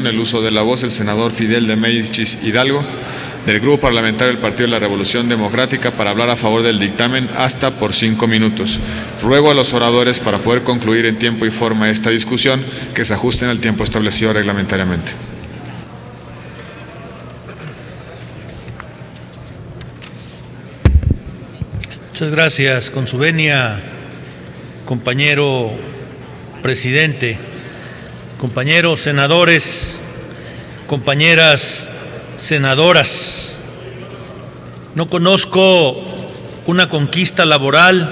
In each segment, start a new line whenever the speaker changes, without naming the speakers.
En el uso de la voz, el senador Fidel de Médicis Hidalgo, del Grupo Parlamentario del Partido de la Revolución Democrática, para hablar a favor del dictamen hasta por 5 minutos. Ruego a los oradores, para poder concluir en tiempo y forma esta discusión, que se ajusten al tiempo establecido reglamentariamente.
Muchas gracias, con su venia, compañero presidente, compañeros senadores, compañeras senadoras. No conozco una conquista laboral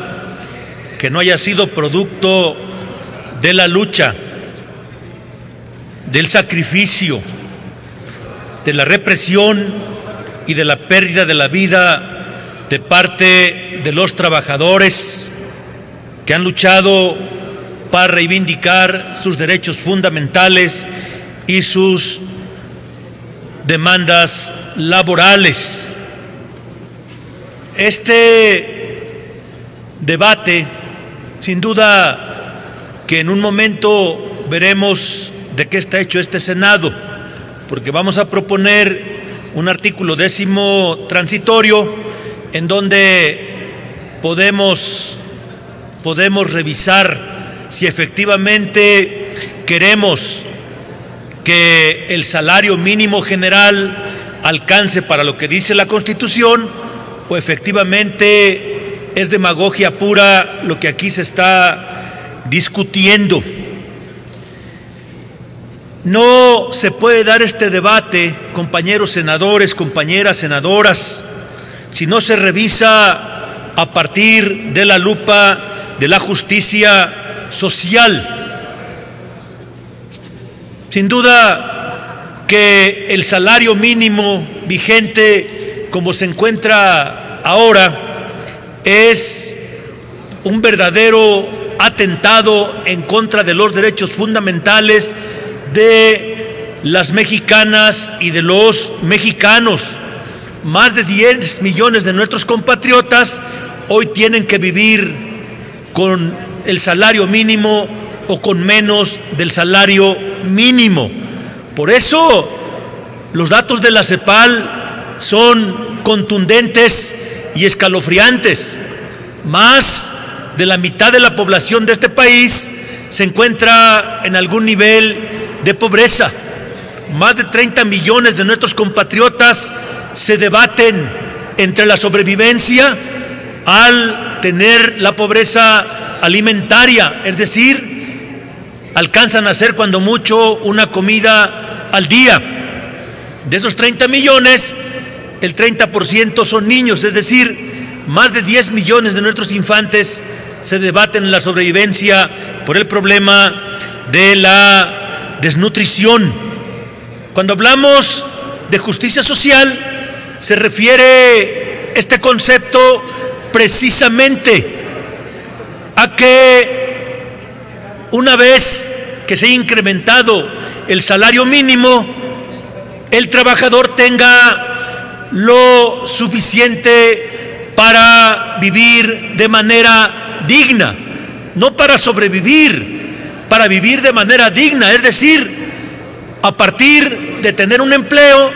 que no haya sido producto de la lucha, del sacrificio, de la represión y de la pérdida de la vida de parte de los trabajadores que han luchado para reivindicar sus derechos fundamentales y sus demandas laborales. Este debate, sin duda que en un momento veremos de qué está hecho este Senado, porque vamos a proponer un artículo 10º transitorio en donde podemos revisar si efectivamente queremos que el salario mínimo general alcance para lo que dice la Constitución, o efectivamente es demagogia pura lo que aquí se está discutiendo. No se puede dar este debate, compañeros senadores, compañeras senadoras, si no se revisa a partir de la lupa de la justicia social. Sin duda que el salario mínimo vigente, como se encuentra ahora, es un verdadero atentado en contra de los derechos fundamentales de las mexicanas y de los mexicanos. Más de 10 millones de nuestros compatriotas hoy tienen que vivir con el salario mínimo o con menos del salario mínimo. Por eso los datos de la CEPAL son contundentes y escalofriantes. Más de la mitad de la población de este país se encuentra en algún nivel de pobreza. Más de 30 millones de nuestros compatriotas se debaten entre la sobrevivencia al tener la pobreza alimentaria, es decir, alcanzan a hacer cuando mucho una comida al día. De esos 30 millones, el 30% son niños, es decir, más de 10 millones de nuestros infantes se debaten en la sobrevivencia por el problema de la desnutrición. Cuando hablamos de justicia social, se refiere este concepto precisamente a que una vez que se haya incrementado el salario mínimo, el trabajador tenga lo suficiente para vivir de manera digna, no para sobrevivir, para vivir de manera digna, es decir, a partir de tener un empleo,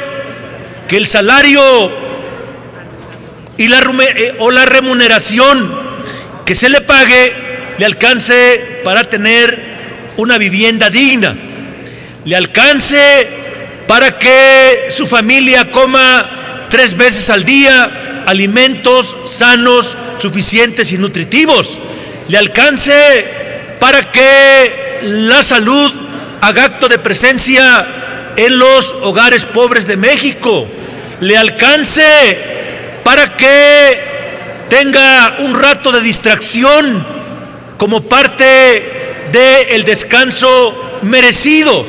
que el salario y la remuneración que se le pague le alcance para tener una vivienda digna, le alcance para que su familia coma 3 veces al día alimentos sanos, suficientes y nutritivos, le alcance para que la salud haga acto de presencia en los hogares pobres de México, le alcance para que tenga un rato de distracción como parte del descanso merecido.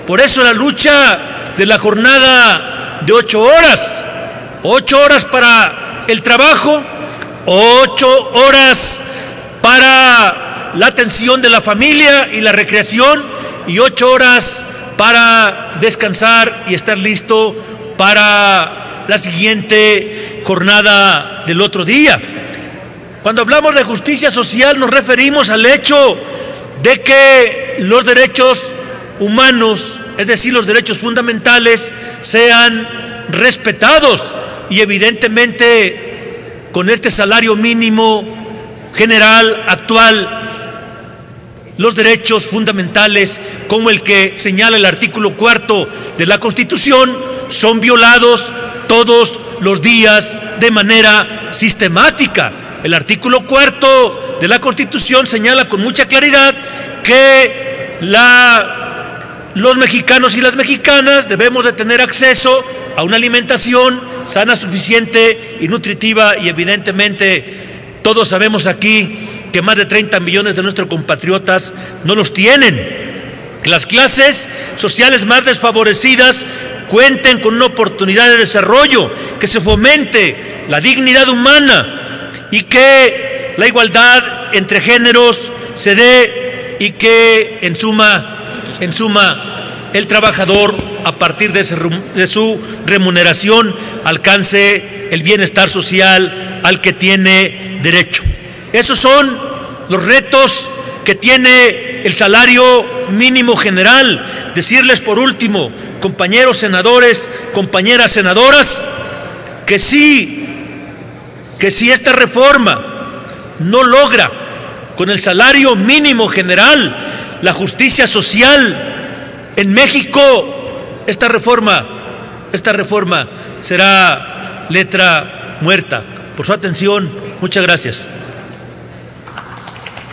Por eso la lucha de la jornada de 8 horas, 8 horas para el trabajo, 8 horas para la atención de la familia y la recreación, y 8 horas para descansar y estar listo para la siguiente jornada del otro día. Cuando hablamos de justicia social nos referimos al hecho de que los derechos humanos, es decir, los derechos fundamentales, sean respetados. Y evidentemente con este salario mínimo general actual, los derechos fundamentales, como el que señala el artículo 4 de la Constitución, son violados todos los días de manera sistemática. El artículo 4 de la Constitución señala con mucha claridad que los mexicanos y las mexicanas debemos de tener acceso a una alimentación sana, suficiente y nutritiva, y evidentemente todos sabemos aquí que más de 30 millones de nuestros compatriotas no los tienen. Que las clases sociales más desfavorecidas cuenten con una oportunidad de desarrollo, que se fomente la dignidad humana y que la igualdad entre géneros se dé, y que en suma el trabajador, a partir de su remuneración, alcance el bienestar social al que tiene derecho. Esos son los retos que tiene el salario mínimo general. Decirles por último, compañeros senadores, compañeras senadoras, que si esta reforma no logra con el salario mínimo general la justicia social en México, esta reforma será letra muerta. Por su atención, muchas gracias.